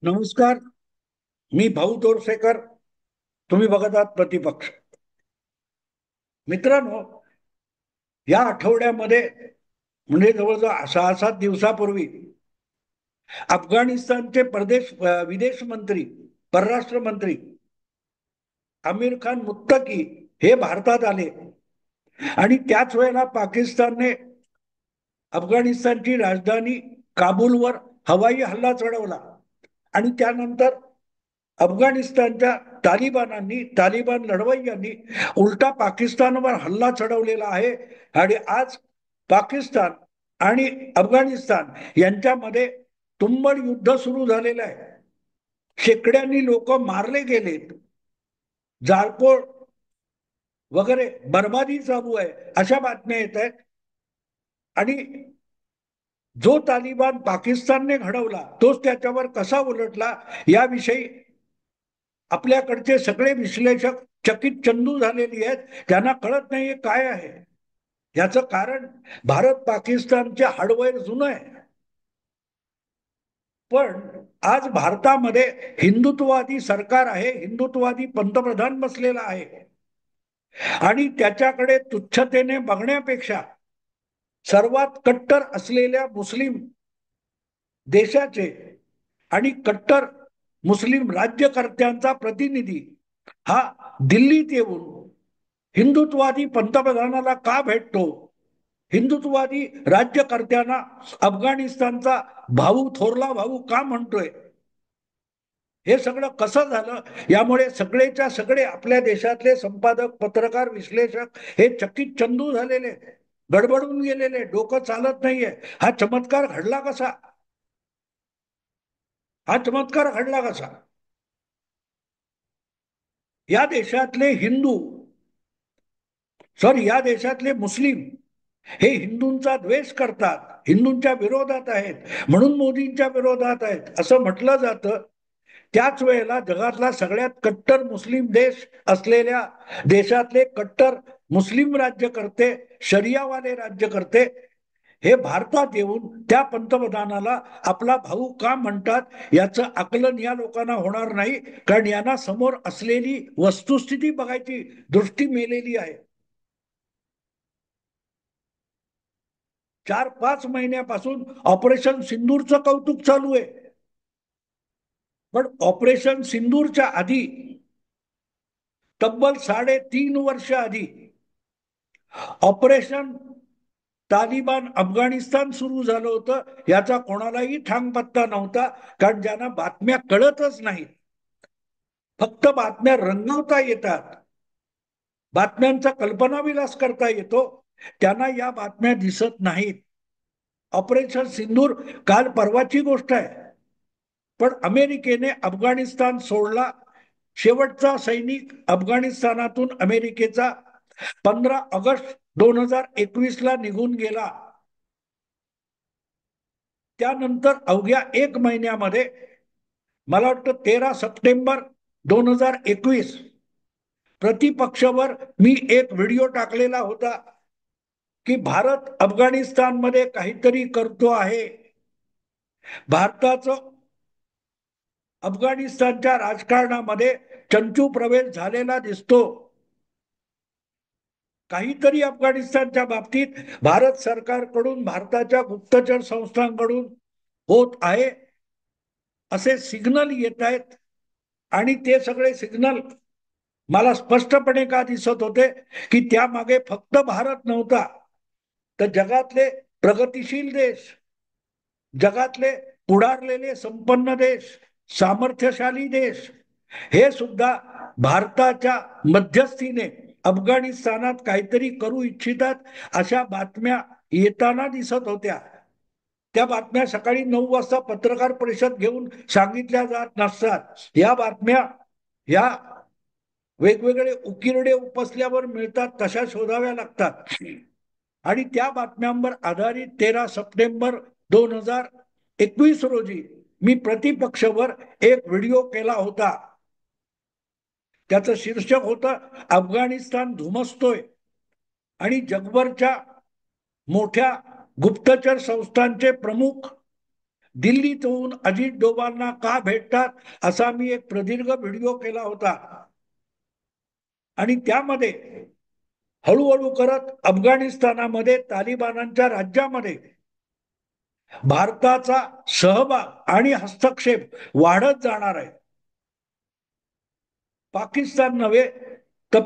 नमस्कार. मी भाऊ तोरसेकर. तुम्ही बघत आहात प्रतिपक्ष. मित्रांनो, या आठवड्यामध्ये म्हणजे जवळजवळ 6-7 दिवसापूर्वी अफगाणिस्तानचे विदेश मंत्री, परराष्ट्र मंत्री आमिर खान मुत्तकी हे भारतात आले आणि त्याच वेळेला पाकिस्तानने अफगाणिस्तानची राजधानी काबूलवर हवाई हल्ला चढवला आणि त्यानंतर अफगाणिस्तानच्या तालिबान लढवय्यांनी उलटा पाकिस्तानवर हल्ला चढवलेला आहे. आणि आज पाकिस्तान आणि अफगाणिस्तान यांच्यामध्ये तुंबळ युद्ध सुरू झालेलं आहे. शेकड्यांनी लोक मारले गेलेत, जाळपोळ वगैरे बर्बादी चालू आहे, अशा बातम्या येत आहेत. आणि जो तालिबान पाकिस्तानने घडवला तोच त्याच्यावर कसा उलटला याविषयी आपल्याकडचे सगळे विश्लेषक चकित चंदू झालेली आहेत. त्यांना कळत नाहीये काय आहे याचं कारण. भारत पाकिस्तानचे हार्डवेअर जुनं आहे, पण आज भारतामध्ये हिंदुत्ववादी सरकार आहे, हिंदुत्ववादी पंतप्रधान बसलेला आहे आणि त्याच्याकडे तुच्छतेने बघण्यापेक्षा सर्वात कट्टर असलेल्या मुस्लिम देशाचे आणि कट्टर मुस्लिम राज्यकर्त्यांचा प्रतिनिधी हा दिल्लीत येऊन हिंदुत्ववादी पंतप्रधानाला का भेटतो, हिंदुत्ववादी राज्यकर्त्यांना अफगाणिस्तानचा भाऊ, थोरला भाऊ का म्हणतोय, हे सगळं कसं झालं यामुळे सगळेच्या सगळे आपल्या देशातले संपादक, पत्रकार, विश्लेषक हे चकित चंदू झालेले, गडबडून गेलेले, डोकं चालत नाहीये. हा चमत्कार घडला कसा, हा चमत्कार घडला कसा? या देशातले हिंदू, सॉरी, या देशातले मुस्लिम हे हिंदूंचा द्वेष करतात, हिंदूंच्या विरोधात आहेत, म्हणून मोदींच्या विरोधात आहेत असं म्हटलं जातं. त्याच वेळेला जगातला सगळ्यात कट्टर मुस्लिम देश असलेल्या देशातले कट्टर मुस्लिम राज्यकर्ते, शरियावाले राज्यकर्ते हे भारतात येऊन त्या पंतप्रधानाला आपला भाऊ का म्हणतात याचं आकलन या लोकांना होणार नाही, कारण यांना समोर असलेली वस्तुस्थिती बघायची दृष्टी मेलेली आहे. 4-5 महिन्यापासून ऑपरेशन सिंदूरचं कौतुक चालू आहे, पण ऑपरेशन सिंदूरच्या आधी तब्बल 3.5 वर्ष आधी ऑपरेशन तालिबान अफगाणिस्तान सुरू झालं होतं. याचा कोणालाही ठामपत्ता नव्हता, कारण ज्यांना बातम्या कळतच नाहीत, फक्त बातम्या रंगवता येतात, बातम्यांचा कल्पनाविलास करता येतो, त्यांना या बातम्या दिसत नाहीत. ऑपरेशन सिंदूर काल परवाची गोष्ट आहे, पण अमेरिकेने अफगाणिस्तान सोडला. शेवटचा सैनिक अफगाणिस्तानातून अमेरिकेचा 15 ऑगस्ट 2021 ला निघून गेला. त्यानंतर अवघ्या 1 महिन्यामध्ये, मला वाटतं 13 सप्टेंबर 2021, प्रतिपक्षवर मी एक व्हिडिओ टाकलेला होता की भारत अफगाणिस्तानमध्ये काहीतरी करतो आहे, भारताचं अफगाणिस्तानच्या राजकारणामध्ये चंचू प्रवेश झालेला दिसतो, काहीतरी अफगाणिस्तानच्या बाबतीत भारत सरकारकडून, भारताच्या गुप्तचर संस्थांकडून होत आहे असे सिग्नल येत आहेत. आणि ते सगळे सिग्नल मला स्पष्टपणे का दिसत होते की त्यामागे फक्त भारत नव्हता, तर जगातले प्रगतिशील देश, जगातले पुढारलेले संपन्न देश, सामर्थ्यशाली देश हे सुद्धा भारताच्या मध्यस्थीने अफगाणिस्तानात काहीतरी करू इच्छितात अशा बातम्या येताना दिसत होत्या. त्या बातम्या सकाळी 9 वाजता पत्रकार परिषद घेऊन सांगितल्या जात नसतात. या बातम्या या वेगवेगळे उकिरडे उपसल्यावर मिळतात तशा शोधाव्या लागतात. आणि त्या बातम्यांवर आधारित 13 सप्टेंबर 2021 रोजी मी प्रतिपक्षवर एक व्हिडिओ केला होता. त्याचं शीर्षक होतं, अफगाणिस्तान धुमसतोय आणि जगभरच्या मोठ्या गुप्तचर संस्थांचे प्रमुख दिल्लीतून अजित डोभालना का भेटतात असा मी एक प्रदीर्घ व्हिडिओ केला होता आणि त्यामध्ये हळूहळू करत अफगाणिस्तानामध्ये तालिबानांच्या राज्यामध्ये भारताचा सहभाग आणि हस्तक्षेप वाढत जाणार आहे. पाकिस्तान नव्हे तर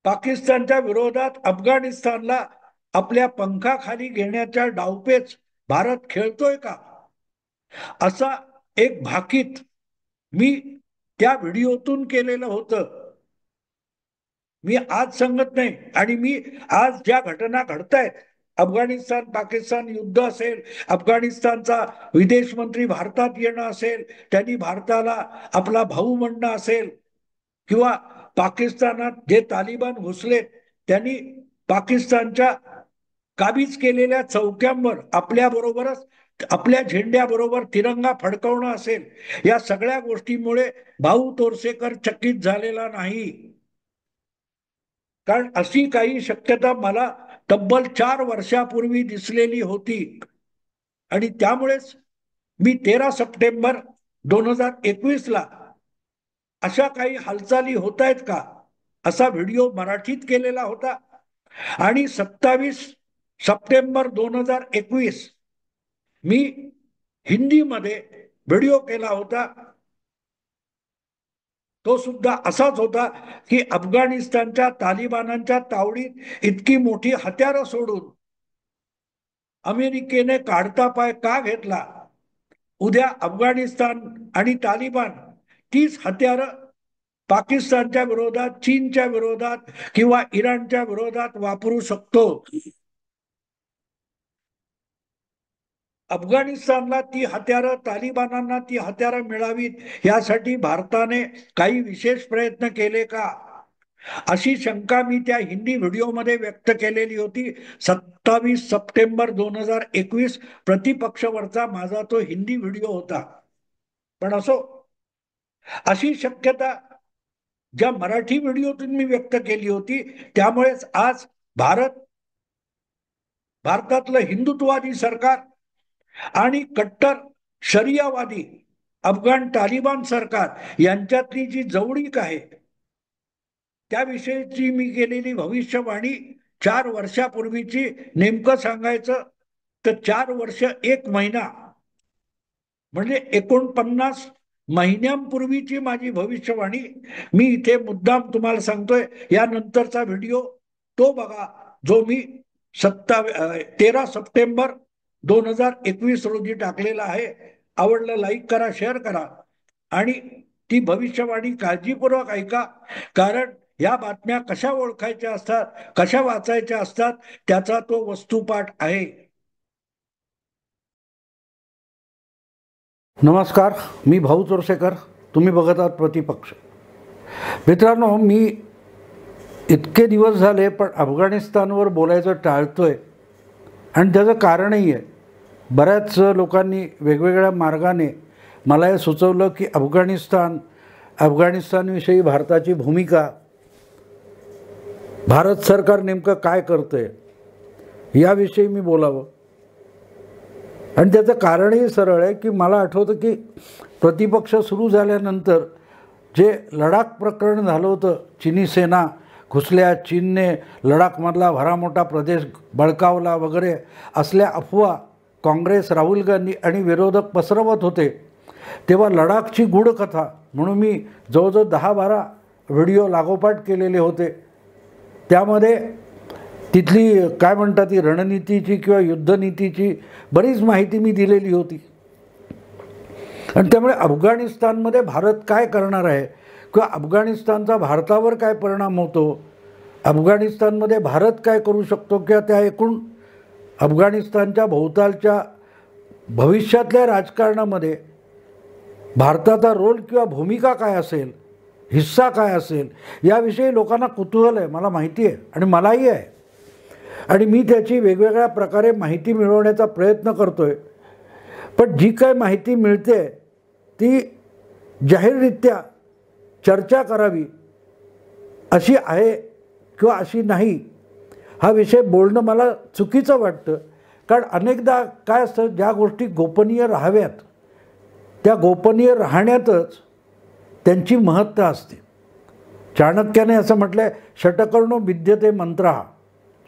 पाकिस्तानच्या विरोधात अफगाणिस्तानला आपल्या पंखाखाली घेण्याच्या डावपेच भारत खेळतोय का असा एक भाकीत मी त्या व्हिडिओतून केलेलं होतं. मी आज सांगत नाही आणि मी आज ज्या घटना घडतायत, अफगाणिस्तान पाकिस्तान युद्ध असेल, अफगाणिस्तानचा विदेश मंत्री भारतात येणं असेल, त्यांनी भारताला आपला भाऊ म्हणणं असेल, किंवा पाकिस्तानात जे तालिबान घुसले त्यांनी पाकिस्तानच्या काबीज केलेल्या चौक्यांवर आपल्या झेंड्याबरोबर तिरंगा फडकवणं असेल, या सगळ्या गोष्टींमुळे भाऊ तोरसेकर चकित झालेला नाही. कारण अशी काही शक्यता मला तब्बल 4 वर्षापूर्वी दिसलेली होती आणि त्यामुळेच मी 13 सप्टेंबर 2021 ला अशा काही हालचाली होत आहेत का असा व्हिडिओ मराठीत केलेला होता आणि 27 सप्टेंबर 2021 मी हिंदीमध्ये व्हिडिओ केला होता. तो सुद्धा असाच होता की अफगाणिस्तानच्या तालिबानांच्या तावडीत इतकी मोठी हत्यारं सोडून अमेरिकेने काढता पाय का घेतला. उद्या अफगाणिस्तान आणि तालिबान तीच हत्यारं पाकिस्तानच्या विरोधात, चीनच्या विरोधात किंवा इराणच्या विरोधात वापरू शकतो. अफगाणिस्तानला ती हत्यारं, तालिबानांना ती हत्यारं मिळावीत यासाठी भारताने काही विशेष प्रयत्न केले का अशी शंका मी त्या हिंदी व्हिडिओमध्ये व्यक्त केलेली होती. 27 सप्टेंबर 2021 प्रतिपक्षवरचा माझा तो हिंदी व्हिडिओ होता. पण असो, अशी शक्यता ज्या मराठी व्हिडिओतून मी व्यक्त केली होती त्यामुळेच आज भारतातलं हिंदुत्ववादी सरकार आणि कट्टर शरियावादी अफगाण तालिबान सरकार यांच्यातली जी जवळीक आहे त्याविषयीची मी केलेली भविष्यवाणी 4 वर्षापूर्वीची, नेमकं सांगायचं तर 4 वर्ष 1 महिना म्हणजे 49 महिन्यांपूर्वीची माझी भविष्यवाणी मी इथे मुद्दाम तुम्हाला सांगतोय. यानंतरचा व्हिडिओ तो बघा जो मी 13 सप्टेंबर 2021 रोजी टाकलेला आहे. आवडलं लाईक करा, शेअर करा आणि ती भविष्यवाणी काळजीपूर्वक ऐका. कारण या बातम्या कशा ओळखायच्या असतात, कशा वाचायच्या असतात त्याचा तो वस्तुपाठ आहे. नमस्कार, मी भाऊ तोरसेकर. तुम्ही बघत आहात प्रतिपक्ष. मित्रांनो, मी इतके दिवस झाले पण अफगाणिस्तानवर बोलायचं टाळतोय आणि त्याचं कारणही आहे. बऱ्याच लोकांनी वेगवेगळ्या मार्गाने मला हे सुचवलं की अफगाणिस्तानविषयी भारताची भूमिका, भारत सरकार नेमकं काय करतंय याविषयी मी बोलावं. आणि त्याचं कारणही सरळ आहे की मला आठवतं की प्रतिपक्ष सुरू झाल्यानंतर जे लडाख प्रकरण झालं होतं, चिनी सेना घुसल्या, चीनने लडाखमधला भरामोठा प्रदेश बळकावला वगैरे असल्या अफवा काँग्रेस, राहुल गांधी आणि विरोधक पसरवत होते, तेव्हा लडाखची गूढ कथा म्हणून मी जवळजवळ 10-12 व्हिडिओ लागोपाठ केलेले होते. त्यामध्ये तिथली काय म्हणतात ती रणनीतीची किंवा युद्धनीतीची बरीच माहिती मी दिलेली होती. आणि त्यामुळे अफगाणिस्तानमध्ये भारत काय करणार आहे किंवा अफगाणिस्तानचा भारतावर काय परिणाम होतो, अफगाणिस्तानमध्ये भारत काय करू शकतो किंवा त्या एकूण अफगाणिस्तानच्या भोवतालच्या भविष्यातल्या राजकारणामध्ये भारताचा रोल किंवा भूमिका काय असेल, हिस्सा काय असेल याविषयी लोकांना कुतूहल आहे, मला माहिती आहे आणि मलाही आहे. आणि मी त्याची वेगवेगळ्या प्रकारे माहिती मिळवण्याचा प्रयत्न करतो आहे. पण जी काय माहिती मिळते ती जाहीररित्या चर्चा करावी अशी आहे किंवा अशी नाही हा विषय बोलणं मला चुकीचं वाटतं. कारण अनेकदा काय असतं, ज्या गोष्टी गोपनीय राहाव्यात त्या गोपनीय राहण्यातच त्यांची महत्ता असते. चाणक्याने असं म्हटलं आहे, षटकर्णो भिद्यते मंत्रः.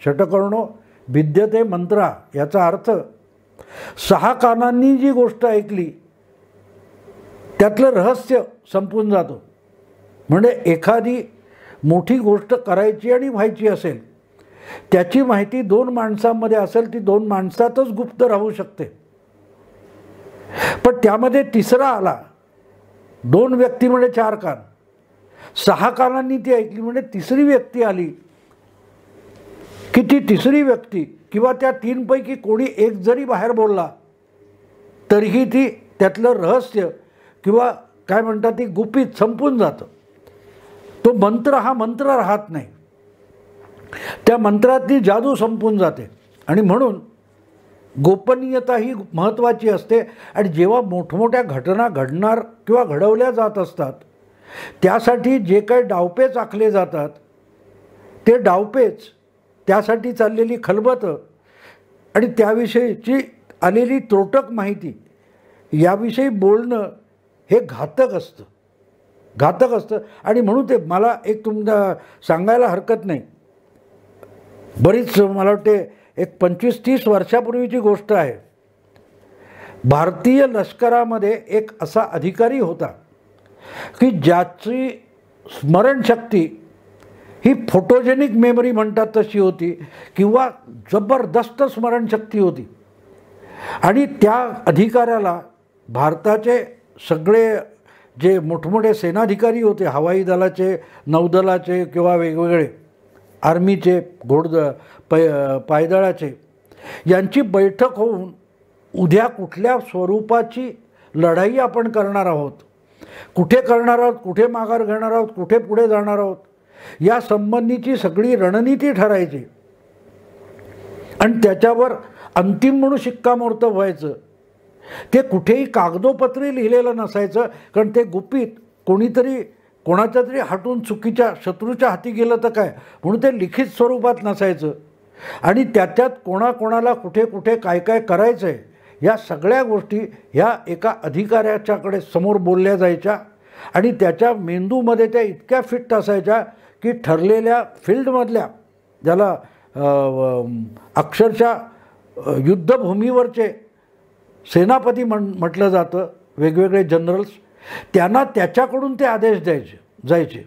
षटकर्णो भिद्यते मंत्रः याचा अर्थ 6 कानांनी जी गोष्ट ऐकली त्यातलं रहस्य संपून जातं. म्हणजे एखादी मोठी गोष्ट करायची आणि व्हायची असेल, त्याची माहिती 2 माणसांमध्ये असेल, ती 2 माणसातच गुप्त राहू शकते. पण त्यामध्ये तिसरा आला, 2 व्यक्ती म्हणजे 4 कान, 6 कानांनी ती ऐकली म्हणजे तिसरी व्यक्ती आली की ती तिसरी व्यक्ती किंवा त्या 3 पैकी कोणी एक जरी बाहेर बोलला तरीही ती त्यातलं रहस्य किंवा काय म्हणतात ती गुपित संपून जातं. तो मंत्र हा मंत्र राहत नाही, त्या मंत्रातली जादू संपून जाते. आणि म्हणून गोपनीयता ही महत्त्वाची असते. आणि जेव्हा मोठमोठ्या घटना घडणार किंवा घडवल्या जात असतात, त्यासाठी जे काही डावपेच आखले जातात, ते डावपेच, त्यासाठी चाललेली खलबतं आणि त्याविषयीची आलेली त्रोटक माहिती याविषयी बोलणं हे घातक असतं, घातक असतं. आणि म्हणून ते मला एक तुमचा सांगायला हरकत नाही, बरीच मला वाटते एक 25-30 वर्षापूर्वीची गोष्ट आहे. भारतीय लष्करामध्ये एक असा अधिकारी होता की ज्याची स्मरणशक्ती ही फोटोजेनिक मेमरी म्हणतात तशी होती किंवा जबरदस्त स्मरणशक्ती होती. आणि त्या अधिकाऱ्याला भारताचे सगळे जे मोठमोठे सेनाधिकारी होते, हवाई दलाचे, नौदलाचे किंवा वेगवेगळे आर्मीचे, पायदळाचे, यांची बैठक होऊन उद्या कुठल्या स्वरूपाची लढाई आपण करणार आहोत, कुठे करणार आहोत, कुठे माघार घेणार आहोत, कुठे पुढे जाणार आहोत, या संबंधीची सगळी रणनीती ठरायची. आणि त्याच्यावर अंतिम म्हणून शिक्कामोर्तब व्हायचं. ते कुठेही कागदोपत्री लिहिलेलं नसायचं, कारण ते गुपित कोणाच्या तरी हातून चुकीच्या शत्रूच्या हाती गेलं तर काय, म्हणून ते लिखित स्वरूपात नसायचं. आणि त्याच्यात कोणाकोणाला कुठे कुठे काय काय करायचं आहे या सगळ्या गोष्टी ह्या एका अधिकाऱ्याच्याकडे समोर बोलल्या जायच्या. आणि त्याच्या मेंदूमध्ये त्या इतक्या फिट असायच्या की ठरलेल्या फील्डमधल्या, ज्याला अक्षरशः युद्धभूमीवरचे सेनापती म्हटलं जातं, वेगवेगळे जनरल्स, त्यांना त्याच्याकडून ते आदेश जायचे.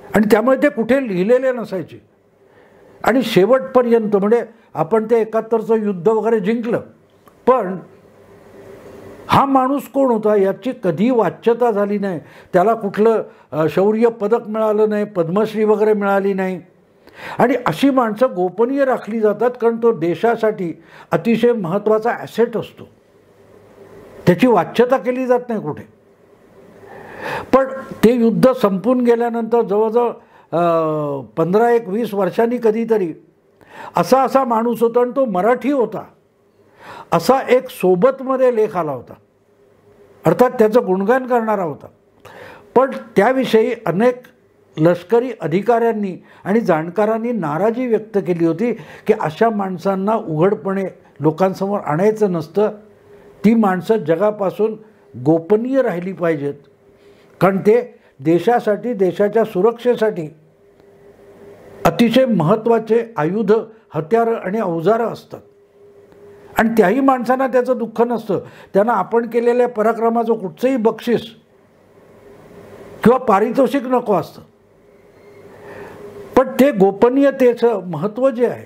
आणि त्यामुळे ते कुठे लिहिलेले नसायचे. आणि शेवटपर्यंत म्हणजे आपण ते 71चं युद्ध वगैरे जिंकलं, पण हा माणूस कोण होता याची कधी वाच्यता झाली नाही. त्याला कुठलं शौर्य पदक मिळालं नाही, पद्मश्री वगैरे मिळाली नाही. आणि अशी माणसं गोपनीय राखली जातात, कारण तो देशासाठी अतिशय महत्त्वाचा ॲसेट असतो, त्याची वाच्यता केली जात नाही कुठे. पण ते युद्ध संपून गेल्यानंतर जवळजवळ 15-20 वर्षांनी कधीतरी असा माणूस होता, आणि तो मराठी होता, असा एक सोबतमध्ये लेख आला होता, अर्थात त्याचं गुणगान करणारा होता. पण त्याविषयी अनेक लष्करी अधिकाऱ्यांनी आणि जाणकारांनी नाराजी व्यक्त केली होती की अशा माणसांना उघडपणे लोकांसमोर आणायचं नसतं. ती माणसं जगापासून गोपनीय राहिली पाहिजेत, कारण ते देशासाठी, देशाच्या सुरक्षेसाठी अतिशय महत्त्वाचे आयुध, हत्यारं आणि अवजारं असतात. आणि त्याही माणसांना त्याचं दुःख नसतं, त्यांना आपण केलेल्या पराक्रमाचं कुठचंही बक्षीस किंवा पारितोषिक नको असतं. पण ते गोपनीयतेचं महत्त्व जे आहे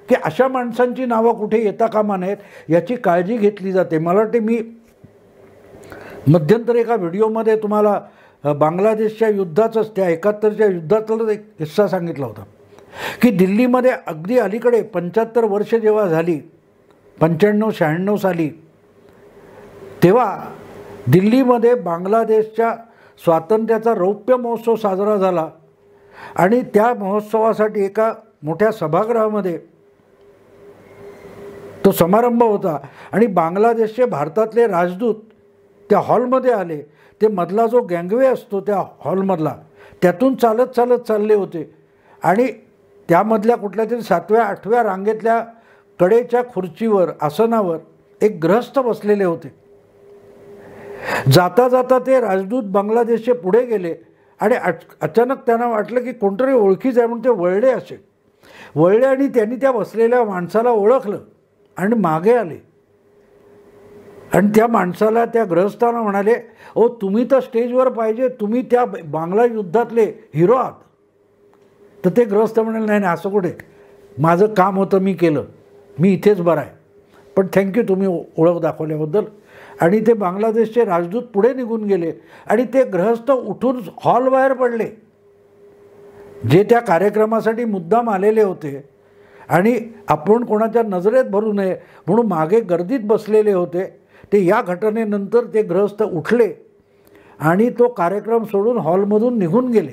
की अशा माणसांची नावं कुठे येता कामा नयेत याची काळजी घेतली जाते. मला वाटते मी मध्यंतरी एका व्हिडिओमध्ये तुम्हाला बांगलादेशच्या युद्धाचंच, त्या 71च्या युद्धातला एक किस्सा सांगितला होता की दिल्लीमध्ये अगदी अलीकडे 75 वर्ष जेव्हा झाली, 95-96 साली, तेव्हा दिल्लीमध्ये बांगलादेशच्या स्वातंत्र्याचा रौप्य महोत्सव साजरा झाला. आणि त्या महोत्सवासाठी एका मोठ्या सभागृहामध्ये तो समारंभ होता. आणि बांगलादेशचे भारतातले राजदूत त्या हॉलमध्ये आले. ते मधला जो गँगवे असतो त्या हॉलमधला, त्यातून चालत चालत चालले होते. आणि त्यामधल्या कुठल्या तरी 7व्या-8व्या रांगेतल्या कडेच्या खुर्चीवर आसनावर एक गृहस्थ बसलेले होते. जाता जाता ते राजदूत बांगलादेशचे पुढे गेले आणि अचानक त्यांना वाटलं की कोणतरी ओळखीच आहे म्हणून ते वळले आणि त्यांनी त्या बसलेल्या माणसाला ओळखलं आणि मागे आले आणि त्या माणसाला, त्या गृहस्थांना म्हणाले, ओ तुम्ही तर स्टेजवर पाहिजे, तुम्ही त्या बांगला युद्धातले हिरो आहात. तर ते गृहस्थ म्हणाले, नाही नाही असं कुठे, माझं काम होतं, मी केलं, मी इथेच बरं आहे, पण थँक्यू तुम्ही ओळख दाखवल्याबद्दल. आणि ते बांगलादेशचे राजदूत पुढे निघून गेले आणि ते गृहस्थ उठून हॉलबाहेर पडले, जे त्या कार्यक्रमासाठी मुद्दाम आलेले होते आणि आपण कोणाच्या नजरेत भरू नये म्हणून मागे गर्दीत बसलेले होते. ते या घटनेनंतर ते गृहस्थ उठले आणि तो कार्यक्रम सोडून हॉलमधून निघून गेले.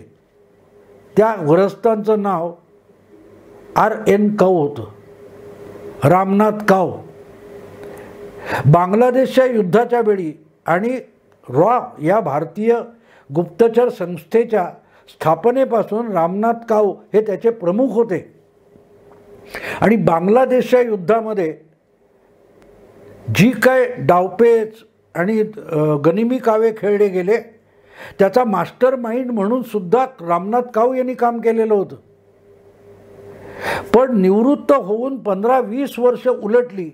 त्या गृहस्थांचं नाव R.N. काऊ होतं, रामनाथ काऊ. बांगलादेशच्या युद्धाच्या वेळी आणि रॉ या भारतीय गुप्तचर संस्थेच्या स्थापनेपासून रामनाथ काऊ हे त्याचे प्रमुख होते. आणि बांगलादेशच्या युद्धामध्ये जी काय डावपेच आणि गनिमी कावे खेळले गेले त्याचा मास्टर माइंड म्हणून सुद्धा रामनाथ काऊ यांनी काम केलेलं होतं. पण निवृत्त होऊन 15-20 वर्ष उलटली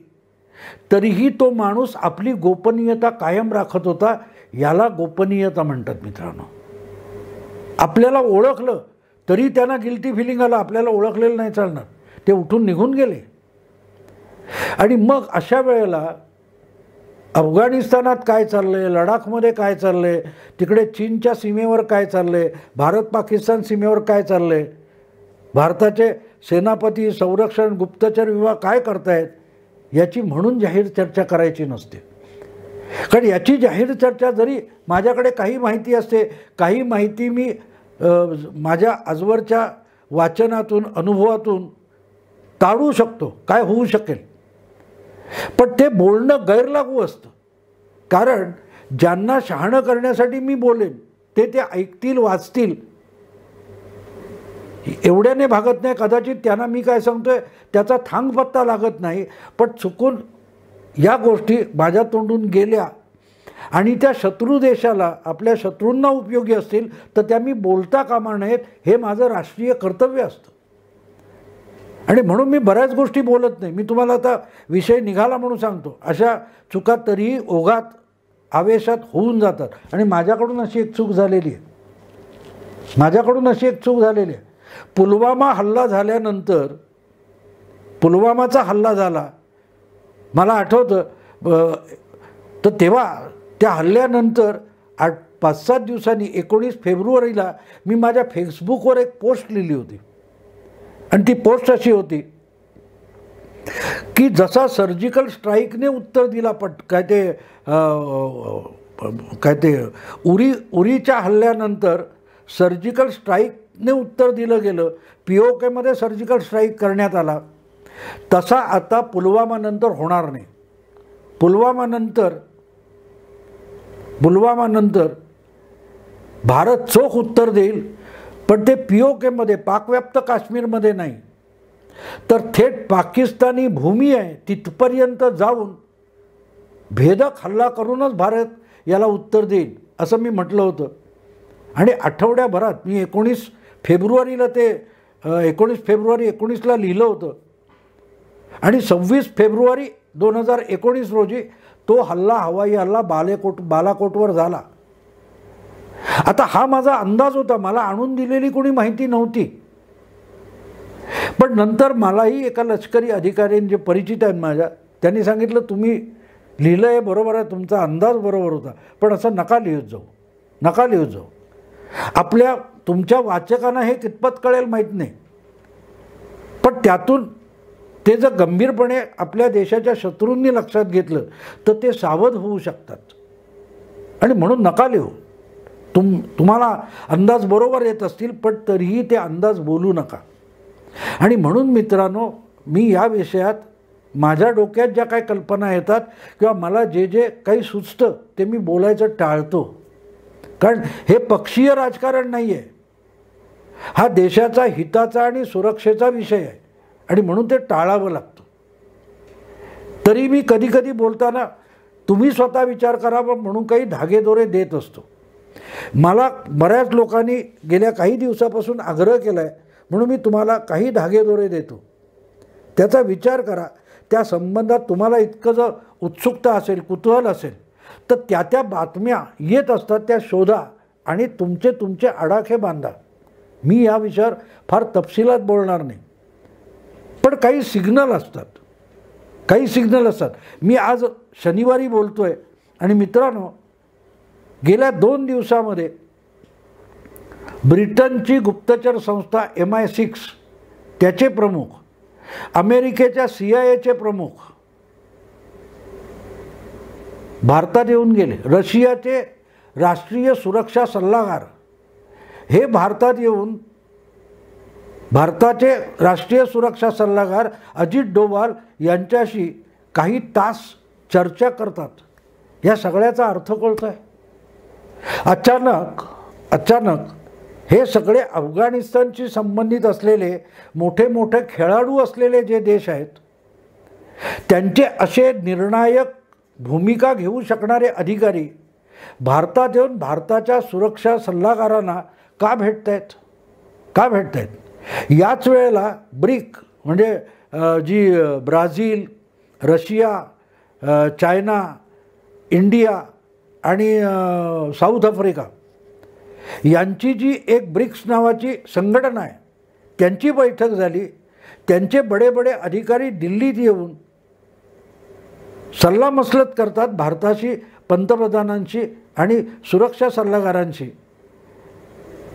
तरीही तो माणूस आपली गोपनीयता कायम राखत होता. याला गोपनीयता म्हणतात मित्रांनो. आपल्याला ओळखलं तरी त्यांना गिल्टी फिलिंग आलं, आपल्याला ओळखलेलं नाही चालणार, ते उठून निघून गेले. आणि मग अशा वेळेला अफगाणिस्तानात काय चाललंय, लडाखमध्ये काय चाललंय, तिकडे चीनच्या सीमेवर काय चाललंय, भारत पाकिस्तान सीमेवर काय चाललंय, भारताचे सेनापती, संरक्षण, गुप्तचर विभाग काय करतायत, याची म्हणून जाहीर चर्चा करायची नसते. कारण याची जाहीर चर्चा जरी माझ्याकडे काही माहिती असते, काही माहिती मी माझ्या आजवरच्या वाचनातून, अनुभवातून काढू शकतो, काय होऊ शकेल, पण ते बोलणं गैरलागू असतं. कारण ज्यांना शहाणं करण्यासाठी मी बोलेन ते ऐकतील, वाचतील, एवढ्याने भागत नाही. कदाचित त्यांना मी काय सांगतोय त्याचा थांगपत्ता लागत नाही, पण चुकून या गोष्टी माझ्या तोंडून गेल्या आणि त्या शत्रू देशाला, आपल्या शत्रूंना उपयोगी असतील तर त्या मी बोलता कामा नयेत, हे माझं राष्ट्रीय कर्तव्य असतं. आणि म्हणून मी बऱ्याच गोष्टी बोलत नाही. मी तुम्हाला आता विषय निघाला म्हणून सांगतो, अशा चुका तरीही ओघात, आवेशात होऊन जातात. आणि माझ्याकडून अशी एक चूक झालेली आहे, पुलवामा हल्ला झाल्यानंतर, पुलवामाचा हल्ला झाला, मला आठवतं, तर तेव्हा त्या हल्ल्यानंतर 5-7 दिवसांनी 19 फेब्रुवारीला मी माझ्या फेसबुकवर एक पोस्ट लिहिली होती. आणि ती पोस्ट अशी होती की जसा सर्जिकल स्ट्राईकने उत्तर दिला, काय ते उरीच्या हल्ल्यानंतर सर्जिकल स्ट्राईकने उत्तर दिलं गेलं, POKमध्ये सर्जिकल स्ट्राईक करण्यात आला, तसा आता पुलवामानंतर होणार नाही. पुलवामानंतर भारत चोख उत्तर देईल, पण ते POKमध्ये, पाकव्याप्त काश्मीरमध्ये नाही, तर थेट पाकिस्तानी भूमी आहे तिथपर्यंत जाऊन भेदक हल्ला करूनच भारत याला उत्तर देईल असं मी म्हटलं होतं. आणि आठवड्याभरात मी 19 फेब्रुवारी 19 लिहिलं होतं आणि 26 फेब्रुवारी 2019 रोजी तो हल्ला, हवाई हल्ला बालाकोटवर झाला. आता हा माझा अंदाज होता, मला आणून दिलेली कोणी माहिती नव्हती. पण नंतर मलाही एका लष्करी अधिकाऱ्यांनी, जे परिचित आहेत माझ्या, त्यांनी सांगितलं, तुम्ही लिहिलं आहे बरोबर आहे, तुमचा अंदाज बरोबर होता, पण असं नका लिहित जाऊ. तुमच्या वाचकांना हे कितपत कळेल माहीत नाही, पण त्यातून ते जर गंभीरपणे आपल्या देशाच्या शत्रूंनी लक्षात घेतलं तर ते सावध होऊ शकतात. आणि म्हणून नका लिहू. तुम्हाला अंदाज बरोबर येत असतील, पण तरीही ते अंदाज बोलू नका. आणि म्हणून मित्रांनो, मी या विषयात माझ्या डोक्यात ज्या काही कल्पना येतात किंवा मला जे काही सुचतं ते मी बोलायचं टाळतो. कारण हे पक्षीय राजकारण नाही आहे, हा देशाचा हिताचा आणि सुरक्षेचा विषय आहे आणि म्हणून ते टाळावं लागतं. तरी मी कधी कधी बोलताना तुम्ही स्वतः विचार करावा म्हणून काही धागेदोरे देत असतो. मला बऱ्याच लोकांनी गेल्या काही दिवसापासून आग्रह केला आहे म्हणून मी तुम्हाला काही धागेदोरे देतो. त्याचा विचार करा. त्या संबंधात तुम्हाला इतकं जर उत्सुकता असेल, कुतूहल असेल तर त्या बातम्या येत असतात त्या शोधा आणि तुमचे आडाखे बांधा. मी या विषयावर फार तपशिलात बोलणार नाही, पण काही सिग्नल असतात, काही सिग्नल असतात. मी आज शनिवारी बोलतोय आणि मित्रांनो, गेल्या 2 दिवसामध्ये ब्रिटनची गुप्तचर संस्था MI6 त्याचे प्रमुख, अमेरिकेच्या CIA प्रमुख भारतात येऊन गेले. रशियाचे राष्ट्रीय सुरक्षा सल्लागार हे भारतात येऊन भारताचे राष्ट्रीय सुरक्षा सल्लागार अजित डोवाल यांच्याशी काही तास चर्चा करतात. या सगळ्याचा अर्थ कळतो आहे. अचानक हे सगळे अफगाणिस्तानशी संबंधित असलेले मोठे मोठे खेळाडू असलेले जे देश आहेत त्यांचे असे निर्णायक भूमिका घेऊ शकणारे अधिकारी भारतात येऊन भारताच्या सुरक्षा सल्लागारांना का भेटतायत? याच वेळेला ब्रिक म्हणजे जी ब्राझील, रशिया, चायना, इंडिया आणि साऊथ आफ्रिका यांची जी एक ब्रिक्स नावाची संघटना आहे त्यांची बैठक झाली. त्यांचे बडे अधिकारी दिल्लीत येऊन सल्लामसलत करतात भारताशी, पंतप्रधानांशी आणि सुरक्षा सल्लागारांशी,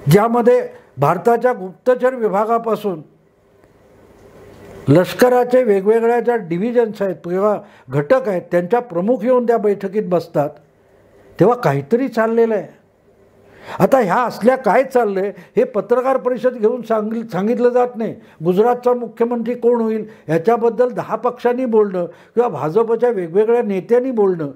ज्यामध्ये भारताच्या गुप्तचर विभागापासून लष्कराचे वेगवेगळ्या ज्या डिव्हिजन्स आहेत किंवा घटक आहेत त्यांच्या प्रमुख येऊन त्या बैठकीत बसतात. तेव्हा काहीतरी चाललेलं आहे. आता ह्या असल्या काय चाललं आहे हे पत्रकार परिषद घेऊन सांगितलं जात नाही. गुजरातचा मुख्यमंत्री कोण होईल ह्याच्याबद्दल 10 पक्षांनी बोलणं किंवा भाजपच्या वेगवेगळ्या नेत्यांनी बोलणं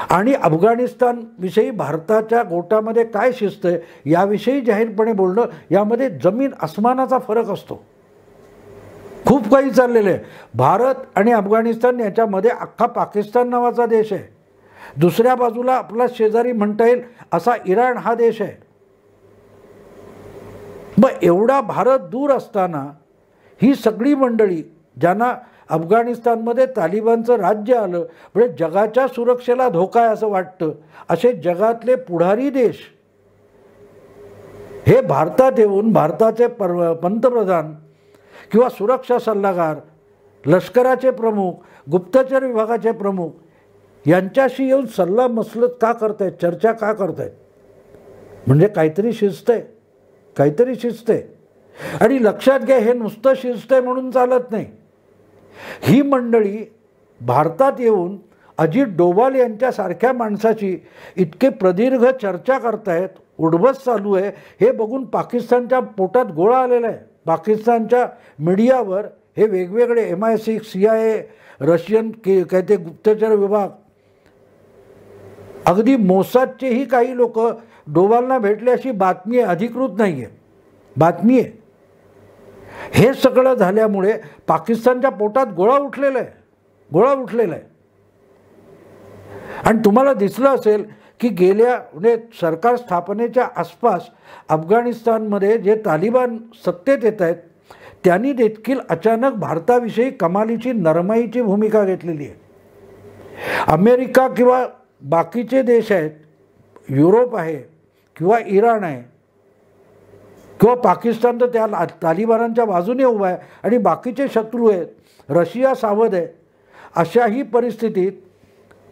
आणि अफगाणिस्तानविषयी भारताच्या गोटामध्ये काय शिस्त आहे याविषयी जाहीरपणे बोलणं, यामध्ये जमीन आसमानाचा फरक असतो. खूप काही चाललेलं आहे. भारत आणि अफगाणिस्तान याच्यामध्ये अख्खा पाकिस्तान नावाचा देश आहे. दुसऱ्या बाजूला आपला शेजारी म्हणता येईल असा इराण हा देश आहे. मग एवढा भारत दूर असताना ही सगळी मंडळी ज्यांना अफगाणिस्तानमध्ये तालिबानचं राज्य आलं म्हणजे जगाच्या सुरक्षेला धोका आहे असं वाटतं, असे जगातले पुढारी देश हे भारतात येऊन भारताचे पंतप्रधान किंवा सुरक्षा सल्लागार, लष्कराचे प्रमुख, गुप्तचर विभागाचे प्रमुख यांच्याशी येऊन सल्लामसलत का करतायत, चर्चा का करतायत? म्हणजे काहीतरी शिस्त आहे, काहीतरी शिस्त आहे. आणि लक्षात घ्या, हे नुसतं शिस्त आहे म्हणून चालत नाही. ही मंडळी भारतात येऊन अजित डोवाल यांच्यासारख्या माणसाची इतके प्रदीर्घ चर्चा करतायत, उडबस चालू आहे, हे बघून पाकिस्तानच्या पोटात गोळा आलेला आहे. पाकिस्तानच्या मीडियावर हे वेगवेगळे MI6, CIA, रशियन काय ते गुप्तचर विभाग, अगदी मोसादचेही काही लोक डोवालना भेटले अशी बातमी आहे, अधिकृत नाही आहे, बातमी आहे. हे सगळं झाल्यामुळे पाकिस्तानच्या पोटात गोळा उठलेला आहे. आणि तुम्हाला दिसलं असेल की गेल्या म्हणजे सरकार स्थापनेच्या आसपास अफगाणिस्तानमध्ये जे तालिबान सत्तेत येत आहेत त्यांनी देखील अचानक भारताविषयी कमालीची नरमाईची भूमिका घेतलेली आहे. अमेरिका किंवा बाकीचे देश आहेत, युरोप आहे किंवा इराण आहे किंवा पाकिस्तान तर त्या तालिबानांच्या बाजूने उभा आहे आणि बाकीचे शत्रू आहेत, रशिया सावध आहे. अशाही परिस्थितीत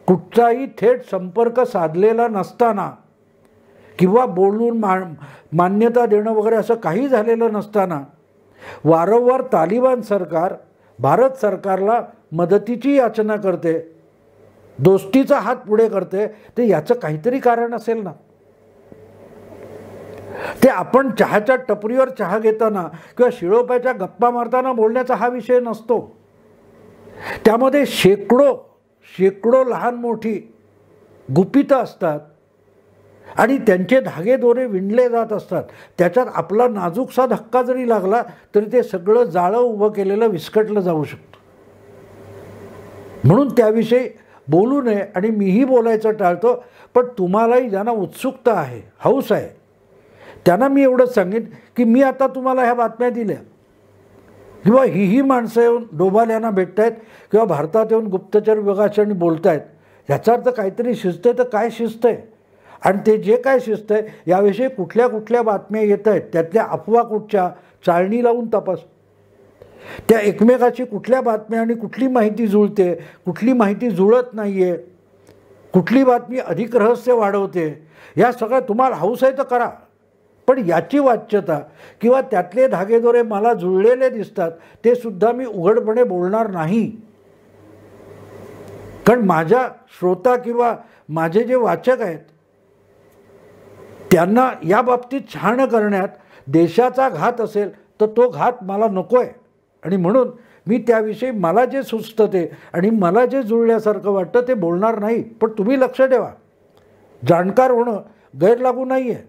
कुठचाही थेट संपर्क साधलेला नसताना किंवा बोलून मान्यता देणं वगैरे असं काही झालेलं नसताना वारंवार तालिबान सरकार भारत सरकारला मदतीची याचना करते, दोस्तीचा हात पुढे करते. ते याचं काहीतरी कारण असेल ना. ते आपण चहाच्या टपरीवर चहा घेताना किंवा शिळोप्याच्या गप्पा मारताना बोलण्याचा हा विषय नसतो. त्यामध्ये शेकडो लहान मोठी गुपितं असतात आणि त्यांचे धागेदोरे विणले जात असतात. त्याच्यात आपला नाजूकसा धक्का जरी लागला तरी ते सगळं जाळं उभं केलेलं विस्कटलं जाऊ शकतं. म्हणून त्याविषयी बोलू नये आणि मीही बोलायचं टाळतो. पण तुम्हालाही ज्यांना उत्सुकता आहे, हौस आहे, त्यांना मी एवढंच सांगेन की मी आता तुम्हाला ह्या बातम्या दिल्या किंवा ही माणसं येऊन डोभाल्यांना भेटत आहेत किंवा भारतात येऊन गुप्तचर विभागाशी बोलत आहेत, ह्याचा अर्थ काहीतरी शिस्त आहे. तर काय शिस्त आहे आणि ते जे काय शिस्त आहे याविषयी कुठल्या कुठल्या बातम्या येत आहेत, त्यातल्या अफवा कुठच्या, चाळणी लावून तपास. त्या एकमेकाची कुठल्या बातम्या आणि कुठली माहिती जुळते, कुठली माहिती जुळत नाही आहे, कुठली बातमी अधिक रहस्य वाढवते, या सगळ्या तुम्हाला हौस आहे तर करा. पण याची वाच्यता किंवा त्यातले धागेदोरे मला जुळलेले दिसतात ते सुद्धा मी उघडपणे बोलणार नाही. कारण माझ्या श्रोता किंवा माझे जे वाचक आहेत त्यांना या बाबतीत छान करण्यात देशाचा घात असेल तर तो घात मला नको आहे. आणि म्हणून मी त्याविषयी मला जे सुचतं ते आणि मला जे जुळल्यासारखं वाटतं ते बोलणार नाही. पण तुम्ही लक्ष ठेवा, जाणकार होणं गैर लागू नाही आहे,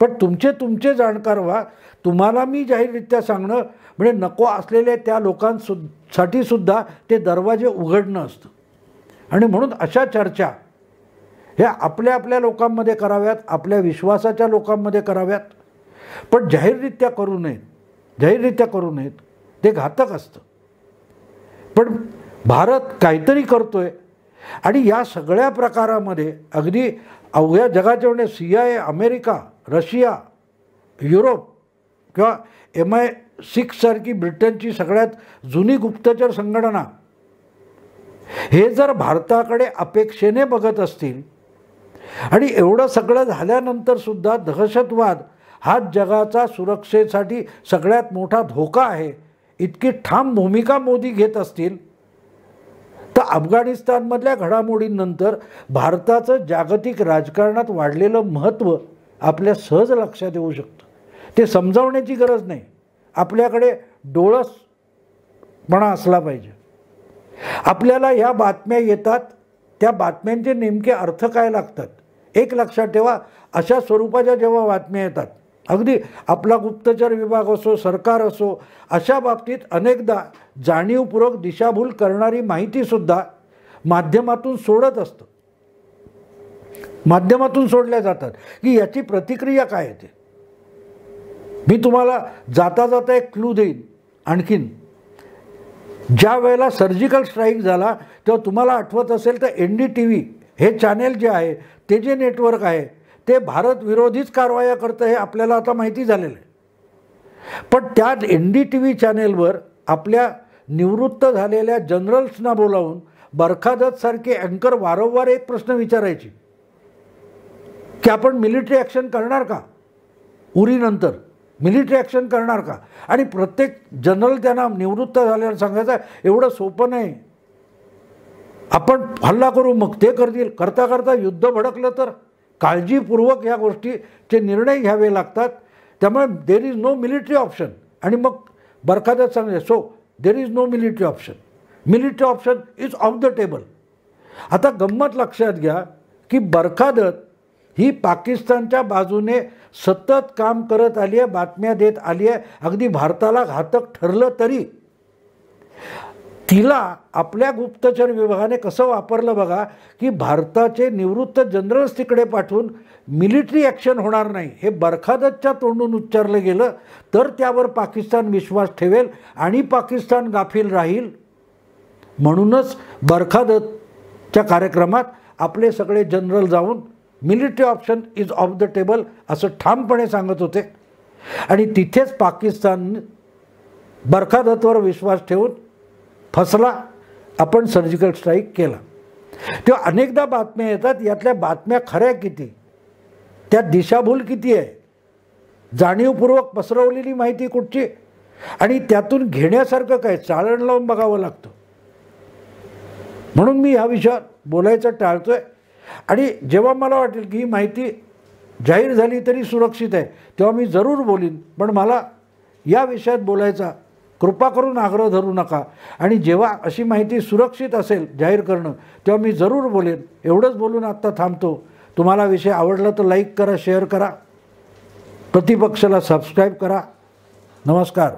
पण तुमचे जाणकार व्हा. तुम्हाला मी जाहीररित्या सांगणं म्हणजे नको असलेल्या त्या लोकांसाठी सुद्धा ते दरवाजे उघडणं असतं. आणि म्हणून अशा चर्चा ह्या आपल्या आपल्या लोकांमध्ये कराव्यात, आपल्या विश्वासाच्या लोकांमध्ये कराव्यात, पण जाहीररित्या करू नयेत. ते घातक असतं. पण भारत काहीतरी करतोय आणि या सगळ्या प्रकारामध्ये अगदी अवघ्या जगाच्या म्हणजे CIA, अमेरिका, रशिया, युरोप किंवा MI6 सारखी ब्रिटनची सगळ्यात जुनी गुप्तचर संघटना हे जर भारताकडे अपेक्षेने बघत असतील आणि एवढं सगळं झाल्यानंतर सुद्धा दहशतवाद हा जगाचा सुरक्षेसाठी सगळ्यात मोठा धोका आहे इतकी ठाम भूमिका मोदी घेत असतील तर अफगाणिस्तानमधल्या घडामोडींनंतर भारताचं जागतिक राजकारणात वाढलेलं महत्त्व आपल्या सहज लक्षात येऊ शकतं. ते समजावण्याची गरज नाही, आपल्याकडे डोळसपणा असला पाहिजे. आपल्याला ह्या बातम्या येतात, त्या बातम्यांचे नेमके अर्थ काय लागतात. एक लक्षात ठेवा, अशा स्वरूपाच्या जेव्हा बातम्या येतात, अगदी आपला गुप्तचर विभाग असो, सरकार असो, अशा बाबतीत अनेकदा जाणीवपूर्वक दिशाभूल करणारी माहितीसुद्धा माध्यमातून सोडत असतं. माध्यमातून सोडल्या जातात की याची प्रतिक्रिया काय येते. मी तुम्हाला जाता जाता एक क्लू देईन आणखीन. ज्या वेळेला सर्जिकल स्ट्राईक झाला तेव्हा तुम्हाला आठवत असेल तर NDTV हे चॅनेल जे आहे, ते जे नेटवर्क आहे, ते भारत विरोधीच कारवाया करतं हे आपल्याला आता माहिती झालेलं आहे. पण त्या NDTV चॅनेलवर आपल्या निवृत्त झालेल्या जनरल्सना बोलावून बरखादत सारखे अँकर वारंवार एक प्रश्न विचारायची की आपण मिलिटरी ॲक्शन करणार का, उरीनंतर मिलिटरी ॲक्शन करणार का. आणि प्रत्येक जनरल त्यांना निवृत्त झाल्यावर सांगायचं एवढं सोपं नाही, आपण हल्ला करू, मग ते करतील. करता करता युद्ध भडकलं तर काळजीपूर्वक ह्या गोष्टीचे निर्णय घ्यावे लागतात. त्यामुळे there is no military option. आणि मग बरखादत सांगले so there is no military option, military option is off the table. आता गंमत लक्षात घ्या की बरखादत ही पाकिस्तानच्या बाजूने सतत काम करत आली आहे, बातम्या देत आली आहे. अगदी भारताला घातक ठरलं तरी तिला आपल्या गुप्तचर विभागाने कसं वापरलं बघा की भारताचे निवृत्त जनरल्स तिकडे पाठवून मिलिटरी ॲक्शन होणार नाही हे बरखादतच्या तोंडून उच्चारलं गेलं तर त्यावर पाकिस्तान विश्वास ठेवेल आणि पाकिस्तान गाफील राहील. म्हणूनच बरखादतच्या कार्यक्रमात आपले सगळे जनरल जाऊन military option is off the table असं ठामपणे सांगत होते. आणि तिथेच पाकिस्तान बरखादतवर विश्वास ठेवून फसला, आपण सर्जिकल स्ट्राईक केला. तेव्हा अनेकदा बातम्या येतात, यातल्या बातम्या खऱ्या किती, त्यात दिशाभूल किती आहे, जाणीवपूर्वक पसरवलेली माहिती कुठची आणि त्यातून घेण्यासारखं काय, चाळण लावून बघावं लागतं. म्हणून मी ह्या विषयावर बोलायचं टाळतोय. आणि जेव्हा मला वाटेल की ही माहिती जाहीर झाली तरी सुरक्षित आहे तेव्हा मी जरूर बोलीन. पण मला या विषयात बोलायचा कृपा करून आग्रह धरू नका. आणि जेव्हा अशी माहिती सुरक्षित असेल जाहीर करणं तेव्हा मी जरूर बोलेन. एवढंच बोलून आत्ता थांबतो. तुम्हाला विषय आवडला तर लाईक करा, शेअर करा, प्रतिपक्षाला सबस्क्राईब करा. नमस्कार.